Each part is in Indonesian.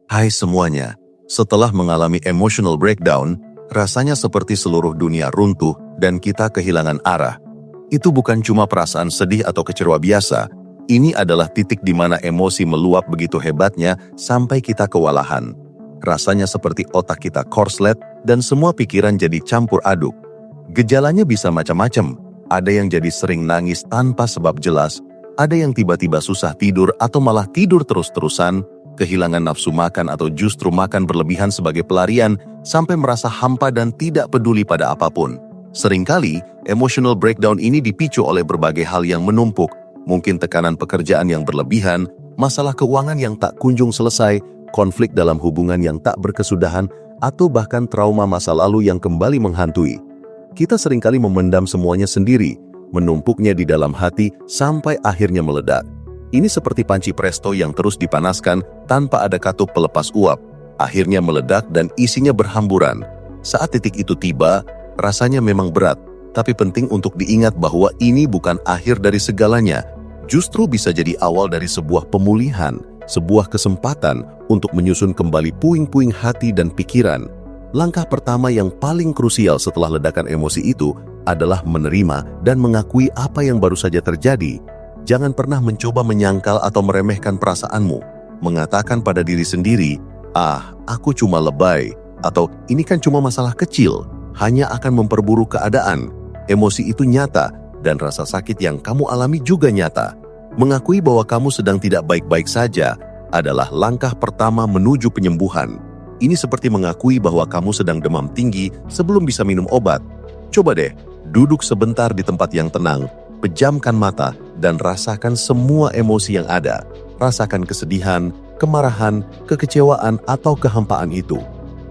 Hai semuanya, setelah mengalami emotional breakdown, rasanya seperti seluruh dunia runtuh dan kita kehilangan arah. Itu bukan cuma perasaan sedih atau kecewa biasa, ini adalah titik di mana emosi meluap begitu hebatnya sampai kita kewalahan. Rasanya seperti otak kita korslet dan semua pikiran jadi campur aduk. Gejalanya bisa macam-macam, ada yang jadi sering nangis tanpa sebab jelas, ada yang tiba-tiba susah tidur atau malah tidur terus-terusan, kehilangan nafsu makan atau justru makan berlebihan sebagai pelarian, sampai merasa hampa dan tidak peduli pada apapun. Seringkali, emotional breakdown ini dipicu oleh berbagai hal yang menumpuk, mungkin tekanan pekerjaan yang berlebihan, masalah keuangan yang tak kunjung selesai, konflik dalam hubungan yang tak berkesudahan, atau bahkan trauma masa lalu yang kembali menghantui. Kita seringkali memendam semuanya sendiri, menumpuknya di dalam hati sampai akhirnya meledak. Ini seperti panci presto yang terus dipanaskan tanpa ada katup pelepas uap, akhirnya meledak dan isinya berhamburan. Saat titik itu tiba, rasanya memang berat, tapi penting untuk diingat bahwa ini bukan akhir dari segalanya, justru bisa jadi awal dari sebuah pemulihan, sebuah kesempatan untuk menyusun kembali puing-puing hati dan pikiran. Langkah pertama yang paling krusial setelah ledakan emosi itu adalah menerima dan mengakui apa yang baru saja terjadi. Jangan pernah mencoba menyangkal atau meremehkan perasaanmu. Mengatakan pada diri sendiri, aku cuma lebay, atau ini kan cuma masalah kecil, hanya akan memperburuk keadaan. Emosi itu nyata, dan rasa sakit yang kamu alami juga nyata. Mengakui bahwa kamu sedang tidak baik-baik saja adalah langkah pertama menuju penyembuhan. Ini seperti mengakui bahwa kamu sedang demam tinggi sebelum bisa minum obat. Coba deh, duduk sebentar di tempat yang tenang, pejamkan mata, dan rasakan semua emosi yang ada. Rasakan kesedihan, kemarahan, kekecewaan, atau kehampaan itu.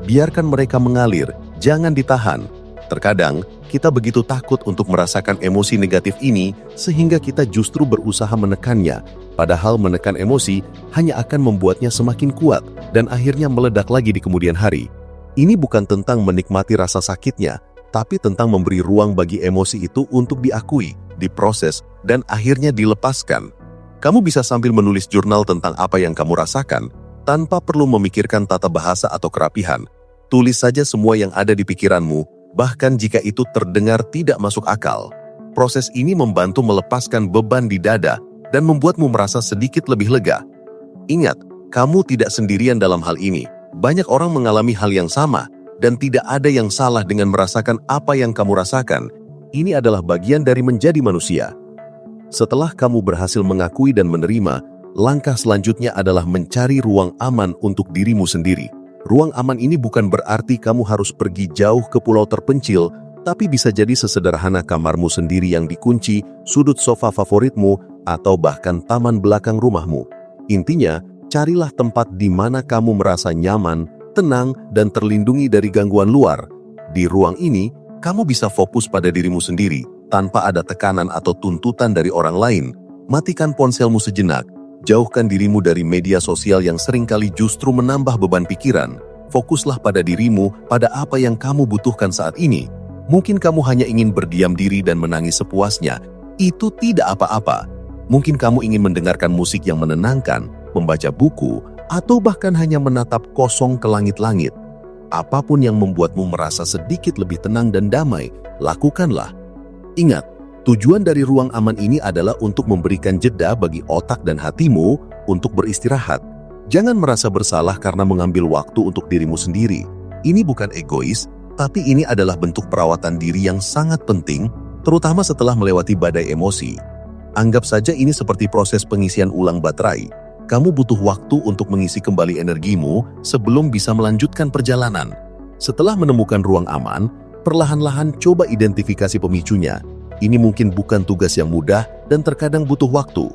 Biarkan mereka mengalir, jangan ditahan. Terkadang, kita begitu takut untuk merasakan emosi negatif ini, sehingga kita justru berusaha menekannya. Padahal menekan emosi hanya akan membuatnya semakin kuat, dan akhirnya meledak lagi di kemudian hari. Ini bukan tentang menikmati rasa sakitnya, tapi tentang memberi ruang bagi emosi itu untuk diakui, diproses, dan akhirnya dilepaskan. Kamu bisa sambil menulis jurnal tentang apa yang kamu rasakan, tanpa perlu memikirkan tata bahasa atau kerapihan. Tulis saja semua yang ada di pikiranmu, bahkan jika itu terdengar tidak masuk akal. Proses ini membantu melepaskan beban di dada dan membuatmu merasa sedikit lebih lega. Ingat, kamu tidak sendirian dalam hal ini. Banyak orang mengalami hal yang sama, dan tidak ada yang salah dengan merasakan apa yang kamu rasakan. Ini adalah bagian dari menjadi manusia. Setelah kamu berhasil mengakui dan menerima, langkah selanjutnya adalah mencari ruang aman untuk dirimu sendiri. Ruang aman ini bukan berarti kamu harus pergi jauh ke pulau terpencil, tapi bisa jadi sesederhana kamarmu sendiri yang dikunci, sudut sofa favoritmu, atau bahkan taman belakang rumahmu. Intinya, carilah tempat di mana kamu merasa nyaman, tenang, dan terlindungi dari gangguan luar. Di ruang ini, kamu bisa fokus pada dirimu sendiri, tanpa ada tekanan atau tuntutan dari orang lain. Matikan ponselmu sejenak, jauhkan dirimu dari media sosial yang seringkali justru menambah beban pikiran. Fokuslah pada dirimu, pada apa yang kamu butuhkan saat ini. Mungkin kamu hanya ingin berdiam diri dan menangis sepuasnya. Itu tidak apa-apa. Mungkin kamu ingin mendengarkan musik yang menenangkan, membaca buku, atau bahkan hanya menatap kosong ke langit-langit. Apapun yang membuatmu merasa sedikit lebih tenang dan damai, lakukanlah. Ingat, tujuan dari ruang aman ini adalah untuk memberikan jeda bagi otak dan hatimu untuk beristirahat. Jangan merasa bersalah karena mengambil waktu untuk dirimu sendiri. Ini bukan egois, tapi ini adalah bentuk perawatan diri yang sangat penting, terutama setelah melewati badai emosi. Anggap saja ini seperti proses pengisian ulang baterai. Kamu butuh waktu untuk mengisi kembali energimu sebelum bisa melanjutkan perjalanan. Setelah menemukan ruang aman, perlahan-lahan coba identifikasi pemicunya. Ini mungkin bukan tugas yang mudah dan terkadang butuh waktu.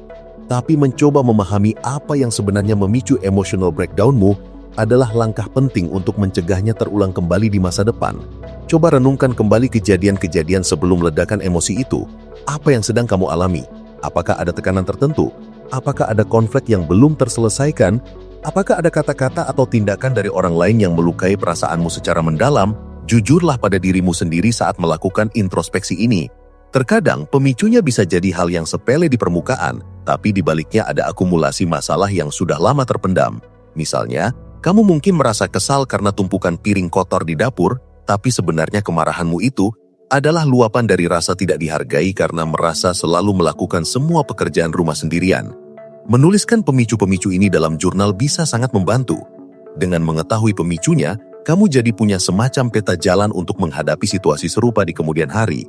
Tapi mencoba memahami apa yang sebenarnya memicu emotional breakdown-mu adalah langkah penting untuk mencegahnya terulang kembali di masa depan. Coba renungkan kembali kejadian-kejadian sebelum ledakan emosi itu. Apa yang sedang kamu alami? Apakah ada tekanan tertentu? Apakah ada konflik yang belum terselesaikan? Apakah ada kata-kata atau tindakan dari orang lain yang melukai perasaanmu secara mendalam? Jujurlah pada dirimu sendiri saat melakukan introspeksi ini. Terkadang pemicunya bisa jadi hal yang sepele di permukaan, tapi di baliknya ada akumulasi masalah yang sudah lama terpendam. Misalnya, Kamu mungkin merasa kesal karena tumpukan piring kotor di dapur, tapi sebenarnya kemarahanmu itu adalah luapan dari rasa tidak dihargai karena merasa selalu melakukan semua pekerjaan rumah sendirian. Menuliskan pemicu-pemicu ini dalam jurnal bisa sangat membantu. Dengan mengetahui pemicunya, kamu jadi punya semacam peta jalan untuk menghadapi situasi serupa di kemudian hari.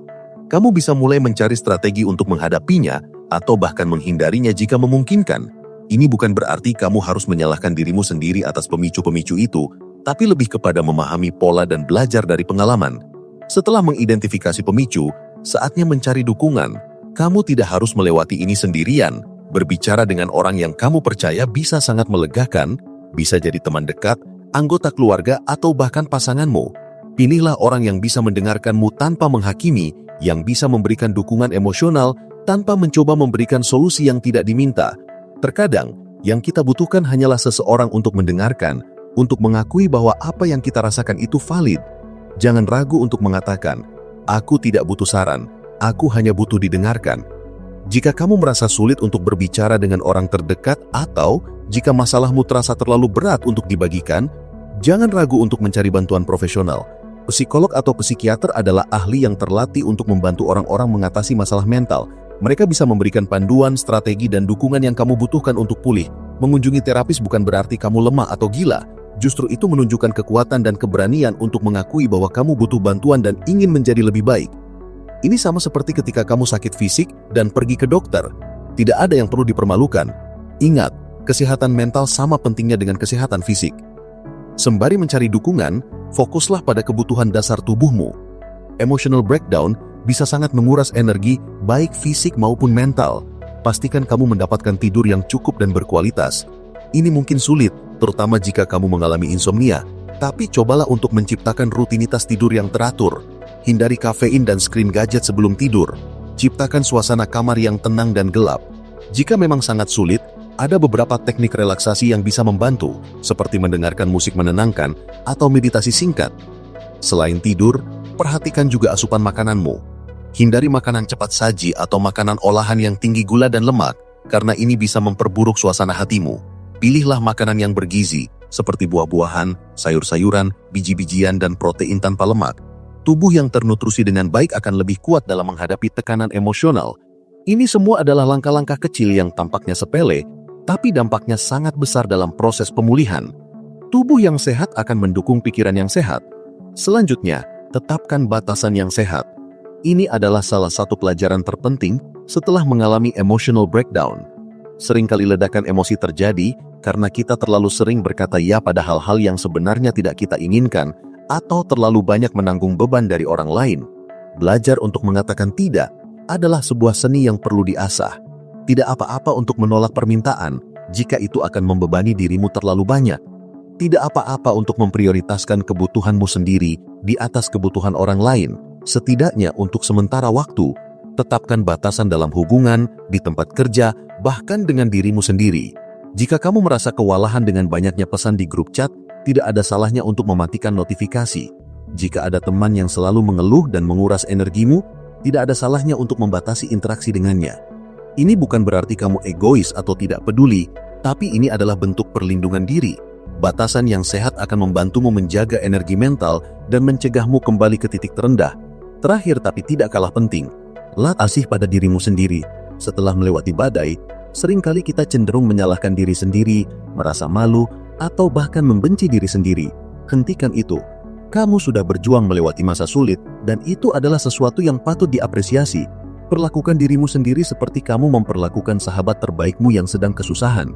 Kamu bisa mulai mencari strategi untuk menghadapinya atau bahkan menghindarinya jika memungkinkan. Ini bukan berarti kamu harus menyalahkan dirimu sendiri atas pemicu-pemicu itu, tapi lebih kepada memahami pola dan belajar dari pengalaman. Setelah mengidentifikasi pemicu, saatnya mencari dukungan. Kamu tidak harus melewati ini sendirian. Berbicara dengan orang yang kamu percaya bisa sangat melegakan, bisa jadi teman dekat, anggota keluarga, atau bahkan pasanganmu. Pilihlah orang yang bisa mendengarkanmu tanpa menghakimi, yang bisa memberikan dukungan emosional tanpa mencoba memberikan solusi yang tidak diminta. Terkadang, yang kita butuhkan hanyalah seseorang untuk mendengarkan, untuk mengakui bahwa apa yang kita rasakan itu valid. Jangan ragu untuk mengatakan, "Aku tidak butuh saran, aku hanya butuh didengarkan." Jika kamu merasa sulit untuk berbicara dengan orang terdekat atau jika masalahmu terasa terlalu berat untuk dibagikan, jangan ragu untuk mencari bantuan profesional. Psikolog atau psikiater adalah ahli yang terlatih untuk membantu orang-orang mengatasi masalah mental. Mereka bisa memberikan panduan, strategi, dan dukungan yang kamu butuhkan untuk pulih. Mengunjungi terapis bukan berarti kamu lemah atau gila. Justru itu menunjukkan kekuatan dan keberanian untuk mengakui bahwa kamu butuh bantuan dan ingin menjadi lebih baik. Ini sama seperti ketika kamu sakit fisik dan pergi ke dokter. Tidak ada yang perlu dipermalukan. Ingat, kesehatan mental sama pentingnya dengan kesehatan fisik. Sembari mencari dukungan, fokuslah pada kebutuhan dasar tubuhmu. Emotional breakdown bisa sangat menguras energi, baik fisik maupun mental. Pastikan kamu mendapatkan tidur yang cukup dan berkualitas. Ini mungkin sulit, terutama jika kamu mengalami insomnia. Tapi cobalah untuk menciptakan rutinitas tidur yang teratur. Hindari kafein dan screen gadget sebelum tidur. Ciptakan suasana kamar yang tenang dan gelap. Jika memang sangat sulit, ada beberapa teknik relaksasi yang bisa membantu, seperti mendengarkan musik menenangkan atau meditasi singkat. Selain tidur, perhatikan juga asupan makananmu. Hindari makanan cepat saji atau makanan olahan yang tinggi gula dan lemak, karena ini bisa memperburuk suasana hatimu. Pilihlah makanan yang bergizi, seperti buah-buahan, sayur-sayuran, biji-bijian, dan protein tanpa lemak. Tubuh yang ternutrisi dengan baik akan lebih kuat dalam menghadapi tekanan emosional. Ini semua adalah langkah-langkah kecil yang tampaknya sepele, tapi dampaknya sangat besar dalam proses pemulihan. Tubuh yang sehat akan mendukung pikiran yang sehat. Selanjutnya, tetapkan batasan yang sehat. Ini adalah salah satu pelajaran terpenting setelah mengalami emotional breakdown. Seringkali ledakan emosi terjadi karena kita terlalu sering berkata ya pada hal-hal yang sebenarnya tidak kita inginkan atau terlalu banyak menanggung beban dari orang lain. Belajar untuk mengatakan tidak adalah sebuah seni yang perlu diasah. Tidak apa-apa untuk menolak permintaan jika itu akan membebani dirimu terlalu banyak. Tidak apa-apa untuk memprioritaskan kebutuhanmu sendiri di atas kebutuhan orang lain. Setidaknya untuk sementara waktu, tetapkan batasan dalam hubungan, di tempat kerja, bahkan dengan dirimu sendiri. Jika kamu merasa kewalahan dengan banyaknya pesan di grup chat, tidak ada salahnya untuk mematikan notifikasi. Jika ada teman yang selalu mengeluh dan menguras energimu, tidak ada salahnya untuk membatasi interaksi dengannya. Ini bukan berarti kamu egois atau tidak peduli, tapi ini adalah bentuk perlindungan diri. Batasan yang sehat akan membantumu menjaga energi mental dan mencegahmu kembali ke titik terendah. Terakhir tapi tidak kalah penting, latih asih pada dirimu sendiri. Setelah melewati badai, seringkali kita cenderung menyalahkan diri sendiri, merasa malu, atau bahkan membenci diri sendiri. Hentikan itu. Kamu sudah berjuang melewati masa sulit, dan itu adalah sesuatu yang patut diapresiasi. Perlakukan dirimu sendiri seperti kamu memperlakukan sahabat terbaikmu yang sedang kesusahan.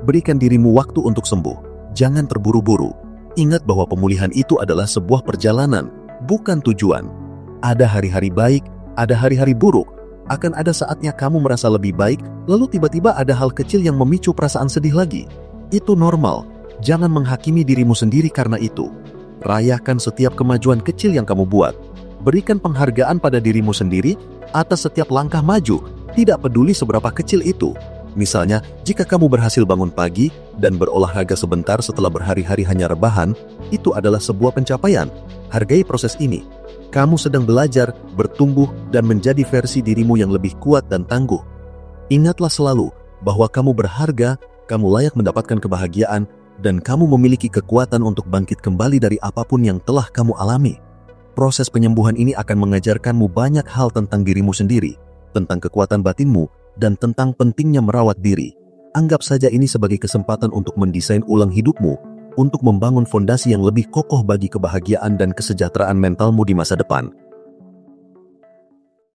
Berikan dirimu waktu untuk sembuh. Jangan terburu-buru. Ingat bahwa pemulihan itu adalah sebuah perjalanan, bukan tujuan. Ada hari-hari baik, ada hari-hari buruk. Akan ada saatnya kamu merasa lebih baik, lalu tiba-tiba ada hal kecil yang memicu perasaan sedih lagi. Itu normal. Jangan menghakimi dirimu sendiri karena itu. Rayakan setiap kemajuan kecil yang kamu buat. Berikan penghargaan pada dirimu sendiri atas setiap langkah maju, tidak peduli seberapa kecil itu. Misalnya, jika kamu berhasil bangun pagi dan berolahraga sebentar setelah berhari-hari hanya rebahan, itu adalah sebuah pencapaian. Hargai proses ini. Kamu sedang belajar, bertumbuh, dan menjadi versi dirimu yang lebih kuat dan tangguh. Ingatlah selalu bahwa kamu berharga, kamu layak mendapatkan kebahagiaan, dan kamu memiliki kekuatan untuk bangkit kembali dari apapun yang telah kamu alami. Proses penyembuhan ini akan mengajarkanmu banyak hal tentang dirimu sendiri, tentang kekuatan batinmu, dan tentang pentingnya merawat diri. Anggap saja ini sebagai kesempatan untuk mendesain ulang hidupmu, untuk membangun fondasi yang lebih kokoh bagi kebahagiaan dan kesejahteraan mentalmu di masa depan.